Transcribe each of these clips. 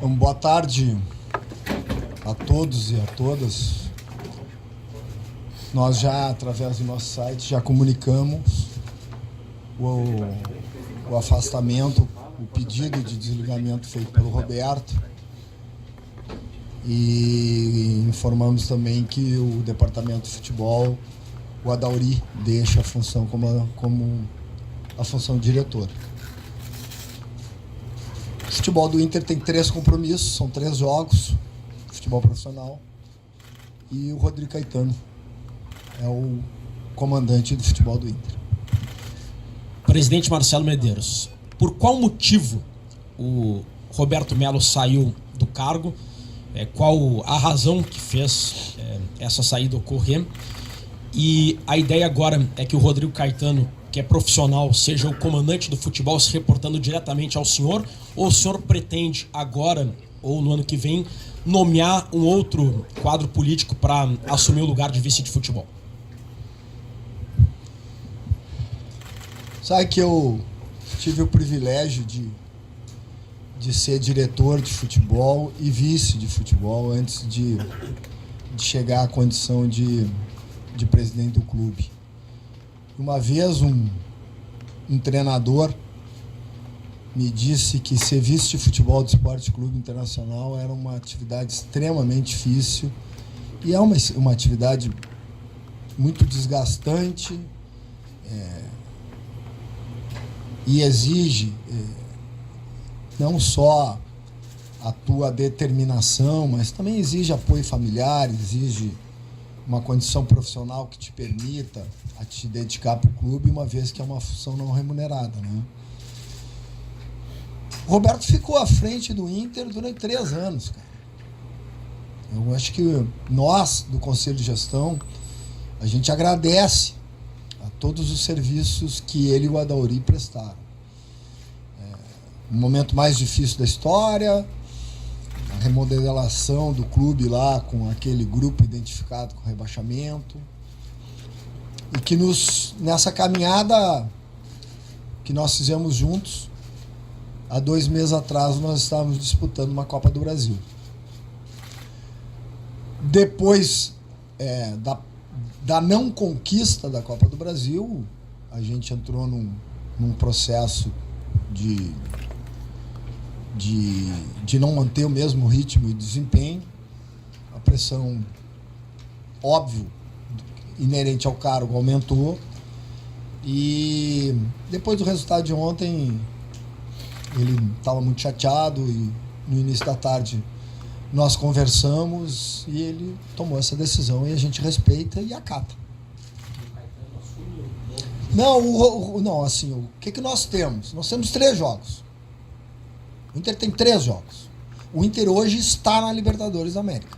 Boa tarde a todos e a todas. Nós já, através do nosso site, já comunicamos o afastamento, o pedido de desligamento feito pelo Roberto, e informamos também que o departamento de futebol, o Adauri, deixa a função como a função de diretor. O futebol do Inter tem 3 compromissos, são 3 jogos, futebol profissional, e o Rodrigo Caetano é o comandante do futebol do Inter. Presidente Marcelo Medeiros, por qual motivo o Roberto Melo saiu do cargo? Qual a razão que fez essa saída ocorrer? E a ideia agora é que o Rodrigo Caetano, que é profissional, seja o comandante do futebol, se reportando diretamente ao senhor, ou o senhor pretende agora, ou no ano que vem, nomear um outro quadro político para assumir o lugar de vice de futebol? Sabe que eu tive o privilégio de ser diretor de futebol e vice de futebol antes de chegar à condição de presidente do clube. Uma vez um treinador me disse que ser vice de futebol do Esporte Clube Internacional era uma atividade extremamente difícil e é uma atividade muito desgastante, e exige não só a tua determinação, mas também exige apoio familiar, exige uma condição profissional que te permita a te dedicar para o clube, uma vez que é uma função não remunerada, né? O Roberto ficou à frente do Inter durante 3 anos, cara. Eu acho que nós, do Conselho de Gestão, a gente agradece a todos os serviços que ele e o Adauri prestaram. O momento mais difícil da história, a remodelação do clube lá com aquele grupo identificado com rebaixamento, e que nessa caminhada que nós fizemos juntos, há 2 meses atrás nós estávamos disputando uma Copa do Brasil. Depois da não conquista da Copa do Brasil, a gente entrou num processo de não manter o mesmo ritmo e desempenho. A pressão, óbvio, inerente ao cargo aumentou, e depois do resultado de ontem ele estava muito chateado, e no início da tarde nós conversamos e ele tomou essa decisão, e a gente respeita e acata. Não, assim, o que nós temos? Nós temos 3 jogos. O Inter tem 3 jogos. O Inter hoje está na Libertadores da América.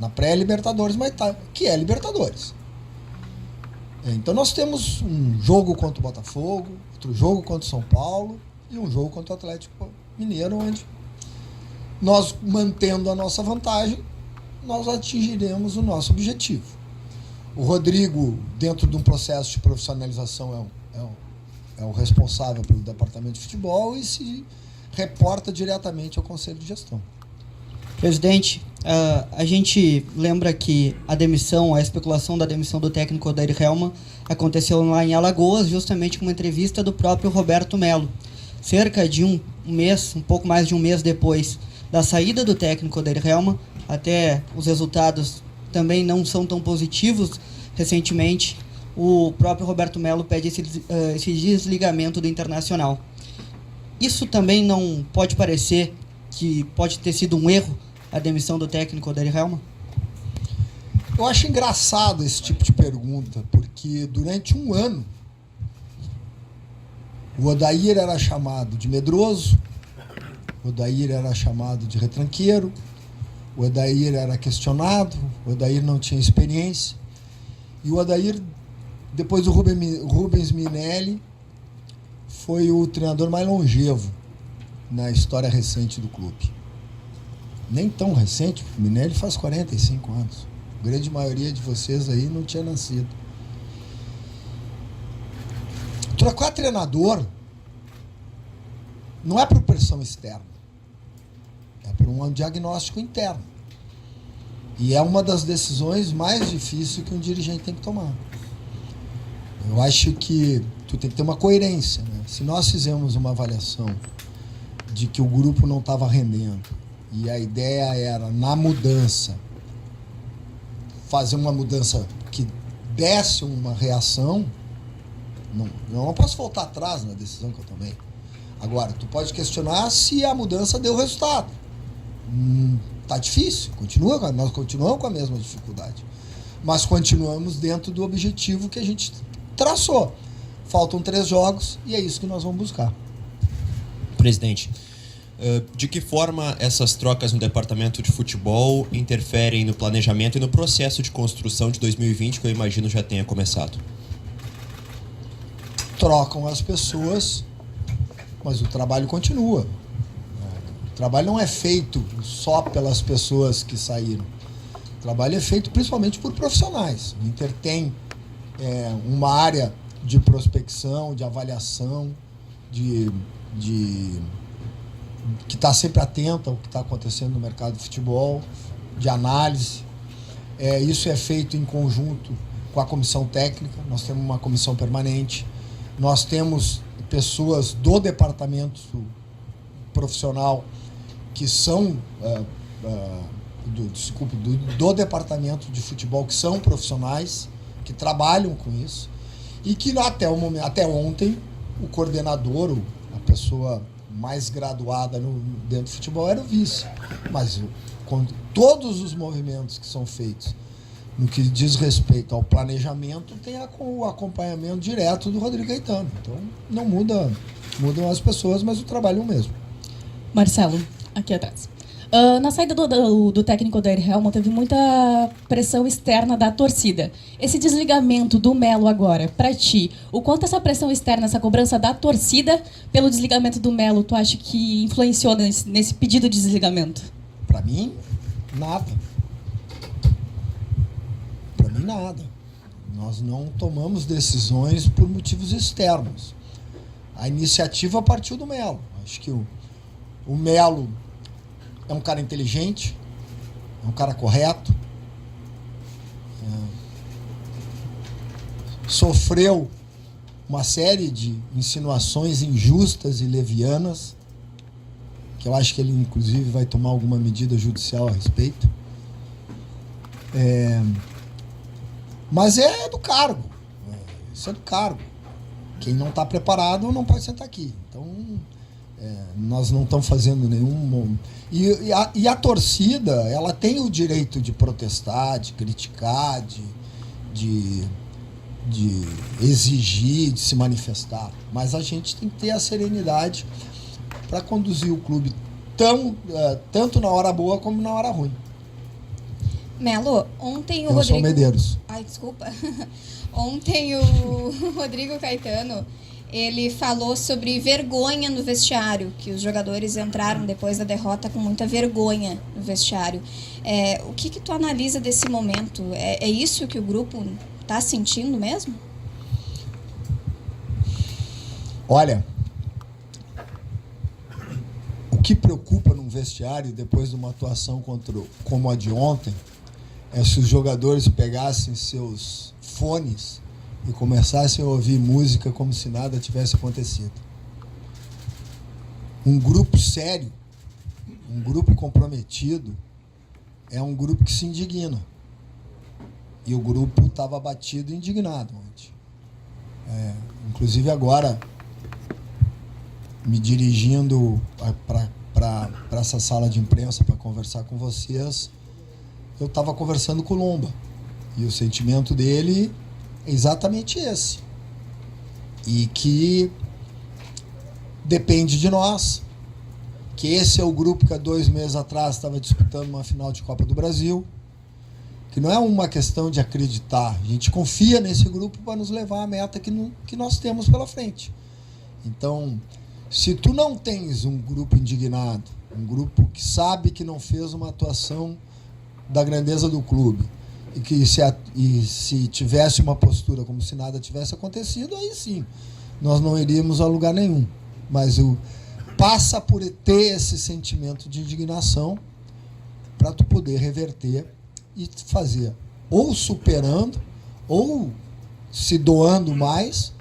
Na pré-Libertadores, mas tá, que é Libertadores. Então nós temos um jogo contra o Botafogo, outro jogo contra o São Paulo e um jogo contra o Atlético Mineiro, onde nós, mantendo a nossa vantagem, nós atingiremos o nosso objetivo. O Rodrigo, dentro de um processo de profissionalização, é o responsável pelo departamento de futebol e se reporta diretamente ao Conselho de Gestão. Presidente, a gente lembra que a especulação da demissão do técnico Odair Hellmann aconteceu lá em Alagoas, justamente com uma entrevista do próprio Roberto Melo. Cerca de um mês, um pouco mais de um mês depois da saída do técnico Odair Hellmann, até os resultados também não são tão positivos. Recentemente, o próprio Roberto Melo pede esse desligamento do Internacional. Isso também não pode parecer que pode ter sido um erro a demissão do técnico Odair Hellmann? Eu acho engraçado esse tipo de pergunta, porque durante um ano o Odair era chamado de medroso, o Odair era chamado de retranqueiro, o Odair era questionado, o Odair não tinha experiência, e o Odair, depois do Rubens Minelli, foi o treinador mais longevo na história recente do clube. Nem tão recente, o Minelli faz 45 anos. A grande maioria de vocês aí não tinha nascido. Trocar treinador não é por pressão externa. é por um diagnóstico interno. E é uma das decisões mais difíceis que um dirigente tem que tomar. Eu acho que tu tem que ter uma coerência, né? Se nós fizemos uma avaliação de que o grupo não estava rendendo e a ideia era, na mudança, fazer uma mudança que desse uma reação, eu não posso voltar atrás na decisão que eu tomei. Agora, tu pode questionar se a mudança deu resultado. Tá difícil, nós continuamos com a mesma dificuldade. Mas continuamos dentro do objetivo que a gente traçou. Faltam 3 jogos e é isso que nós vamos buscar. Presidente, de que forma essas trocas no departamento de futebol interferem no planejamento e no processo de construção de 2020, que eu imagino já tenha começado? Trocam as pessoas, mas o trabalho continua. O trabalho não é feito só pelas pessoas que saíram. O trabalho é feito principalmente por profissionais. O Inter tem uma área de prospecção, de avaliação, que está sempre atenta ao que está acontecendo no mercado de futebol, de análise. Isso é feito em conjunto com a comissão técnica. Nós temos uma comissão permanente. Nós temos pessoas do departamento profissional que são do departamento de futebol, que são profissionais, que trabalham com isso, e que até ontem o coordenador, a pessoa mais graduada dentro do futebol, era o vice. Mas todos os movimentos que são feitos no que diz respeito ao planejamento tem o acompanhamento direto do Rodrigo Caetano. Então não mudam as pessoas, mas o trabalho é o mesmo. Marcelo, aqui atrás. Na saída do técnico Odair Hellmann, teve muita pressão externa da torcida. Esse desligamento do Melo agora, para ti, o quanto essa pressão externa, essa cobrança da torcida pelo desligamento do Melo, tu acha que influenciou nesse pedido de desligamento? Para mim, nada. Para mim, nada. Nós não tomamos decisões por motivos externos. A iniciativa partiu do Melo. Acho que o Melo é um cara inteligente, é um cara correto, sofreu uma série de insinuações injustas e levianas, que eu acho que ele, inclusive, vai tomar alguma medida judicial a respeito. Mas é do cargo. Isso é do cargo. Quem não está preparado não pode sentar aqui. Então, nós não estamos fazendo nenhum... E a torcida, ela tem o direito de protestar, de criticar, de exigir, de se manifestar. Mas a gente tem que ter a serenidade para conduzir o clube tanto na hora boa como na hora ruim. Melo, ontem o Eu sou Medeiros. Ai, desculpa. Ontem o Rodrigo Caetano, ele falou sobre vergonha no vestiário, que os jogadores entraram depois da derrota com muita vergonha no vestiário. O que tu analisa desse momento? É isso que o grupo está sentindo mesmo? Olha, o que preocupa num vestiário depois de uma atuação como a de ontem é se os jogadores pegassem seus fones e começassem a ouvir música como se nada tivesse acontecido. Um grupo sério, um grupo comprometido, é um grupo que se indigna. E o grupo estava abatido e indignado ontem. Inclusive agora, me dirigindo para essa sala de imprensa para conversar com vocês, eu estava conversando com o Lomba. E o sentimento dele é exatamente esse. E que depende de nós, que esse é o grupo que há 2 meses atrás estava disputando uma final de Copa do Brasil, que não é uma questão de acreditar, a gente confia nesse grupo para nos levar à meta que nós temos pela frente. Então, se tu não tens um grupo indignado, um grupo que sabe que não fez uma atuação da grandeza do clube, e que se tivesse uma postura como se nada tivesse acontecido, aí sim, nós não iríamos a lugar nenhum. Mas passa por ter esse sentimento de indignação para tu poder reverter e fazer ou superando ou se doando mais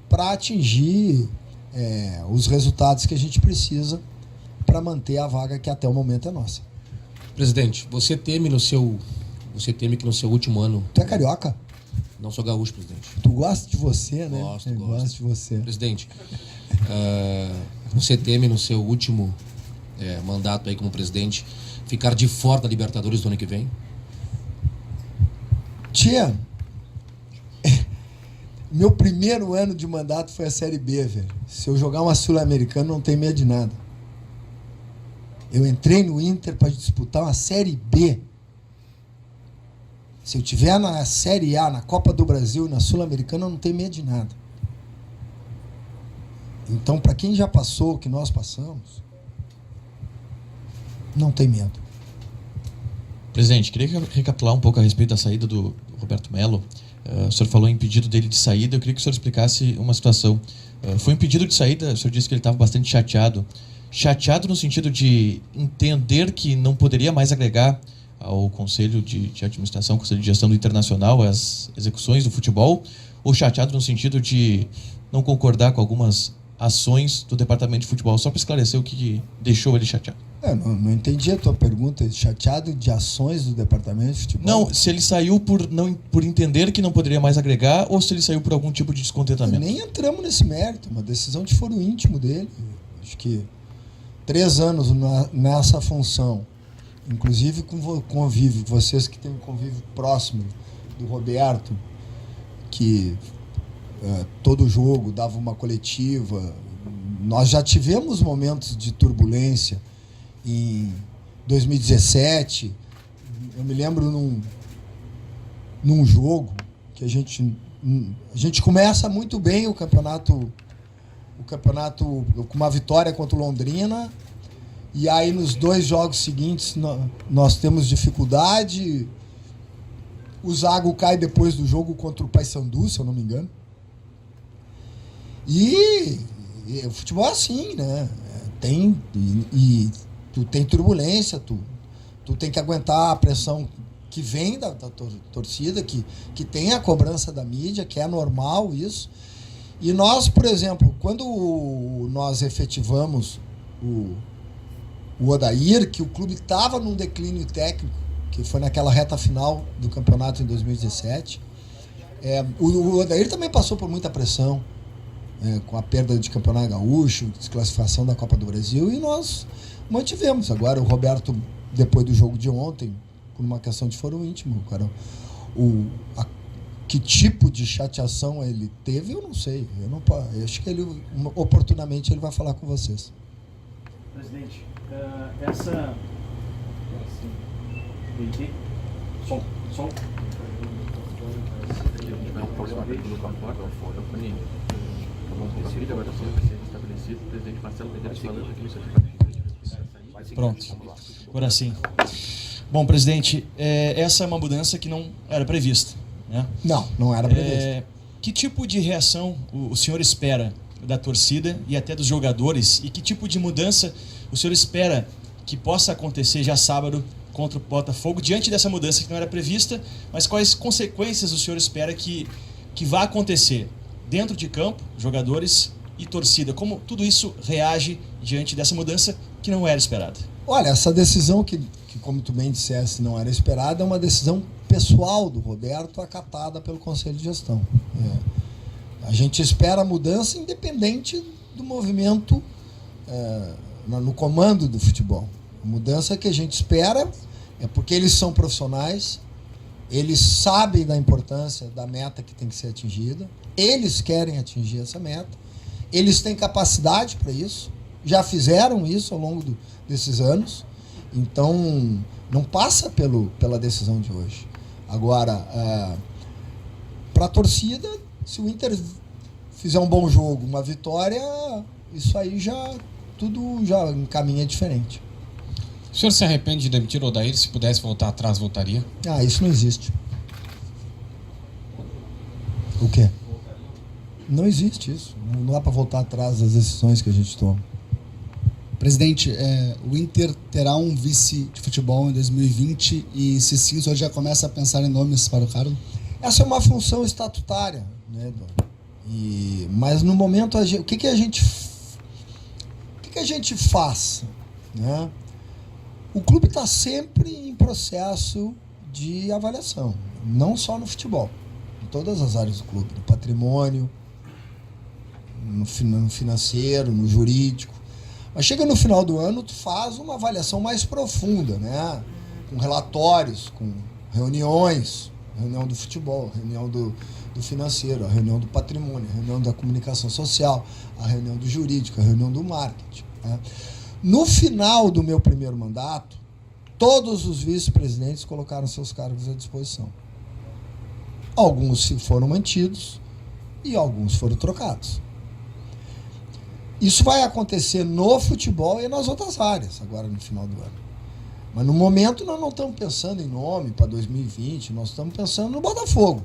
para atingir os resultados que a gente precisa para manter a vaga que até o momento é nossa. Presidente, você teme que no seu último ano... Tu é carioca? Não sou gaúcho, presidente. Tu gosta de você, né? Gosto. Gosto de você. Presidente, você teme no seu último mandato aí como presidente ficar de fora da Libertadores do ano que vem? Tia, meu primeiro ano de mandato foi a Série B, velho. Se eu jogar uma Sul-Americana, não tem medo de nada. Eu entrei no Inter para disputar uma Série B. Se eu tiver na Série A, na Copa do Brasil e na Sul-Americana, eu não tenho medo de nada. Então, para quem já passou o que nós passamos, não tem medo. Presidente, queria recapitular um pouco a respeito da saída do Roberto Melo. O senhor falou em pedido dele de saída, eu queria que o senhor explicasse uma situação. Foi um pedido de saída, o senhor disse que ele estava bastante chateado. Chateado no sentido de entender que não poderia mais agregar ao Conselho de Administração, Conselho de Gestão do Internacional, as execuções do futebol, ou chateado no sentido de não concordar com algumas ações do Departamento de Futebol? Só para esclarecer o que deixou ele chateado. Não entendi a tua pergunta. Chateado de ações do Departamento de Futebol? Não, se ele saiu por entender que não poderia mais agregar ou se ele saiu por algum tipo de descontentamento. Nem entramos nesse mérito, uma decisão de foro íntimo dele. Acho que 3 anos nessa função, inclusive com convívio, vocês que têm um convívio próximo do Roberto, que todo jogo dava uma coletiva. Nós já tivemos momentos de turbulência em 2017. Eu me lembro num jogo que a gente começa muito bem o campeonato com uma vitória contra o Londrina, e aí nos 2 jogos seguintes nós temos dificuldade. O Zago cai depois do jogo contra o Paysandu, se eu não me engano. E o futebol é assim, né? Tu tem turbulência, tu tem que aguentar a pressão que vem da torcida, que tem a cobrança da mídia, que é normal isso. E nós, por exemplo, quando nós efetivamos o Odair, que o clube estava num declínio técnico, que foi naquela reta final do campeonato em 2017, o Odair também passou por muita pressão, com a perda de campeonato gaúcho, desclassificação da Copa do Brasil, e nós mantivemos. Agora o Roberto, depois do jogo de ontem, por uma questão de foro íntimo, cara, que tipo de chateação ele teve, eu não sei. Eu acho que oportunamente ele vai falar com vocês. Presidente, Som. Pronto. Agora sim. Bom, presidente, essa é uma mudança que não era prevista, né? Não era prevista. Que tipo de reação o senhor espera da torcida e até dos jogadores, e que tipo de mudança o senhor espera que possa acontecer já sábado contra o Botafogo, diante dessa mudança que não era prevista, mas quais consequências o senhor espera que vá acontecer dentro de campo, jogadores e torcida? Como tudo isso reage diante dessa mudança que não era esperada? Olha, essa decisão que como tu bem disseste, não era esperada, é uma decisão pessoal do Roberto, acatada pelo Conselho de Gestão. A gente espera a mudança independente do movimento no comando do futebol. A mudança que a gente espera é porque eles são profissionais, eles sabem da importância da meta que tem que ser atingida, eles querem atingir essa meta, eles têm capacidade para isso, já fizeram isso ao longo desses anos, então não passa pela decisão de hoje. Agora, para a torcida, se o Inter fizer um bom jogo, uma vitória, isso aí tudo já encaminha diferente. O senhor se arrepende de demitir o Odair? Se pudesse voltar atrás, voltaria? Isso não existe. O quê? Não existe isso. Não dá para voltar atrás das decisões que a gente toma. Presidente, o Inter terá um vice de futebol em 2020 e, se sim, o senhor já começa a pensar em nomes para o cargo? Essa é uma função estatutária, né, Eduardo? Mas no momento, o que a gente faz? Né? O clube está sempre em processo de avaliação, não só no futebol, em todas as áreas do clube, no patrimônio, no financeiro, no jurídico. Mas chega no final do ano, tu faz uma avaliação mais profunda, né? Com relatórios, com reuniões, reunião do futebol, reunião do financeiro, a reunião do patrimônio, a reunião da comunicação social, a reunião do jurídico, a reunião do marketing. Né? No final do meu primeiro mandato, todos os vice-presidentes colocaram seus cargos à disposição. Alguns foram mantidos e alguns foram trocados. Isso vai acontecer no futebol e nas outras áreas, agora no final do ano. Mas no momento nós não estamos pensando em nome para 2020, nós estamos pensando no Botafogo.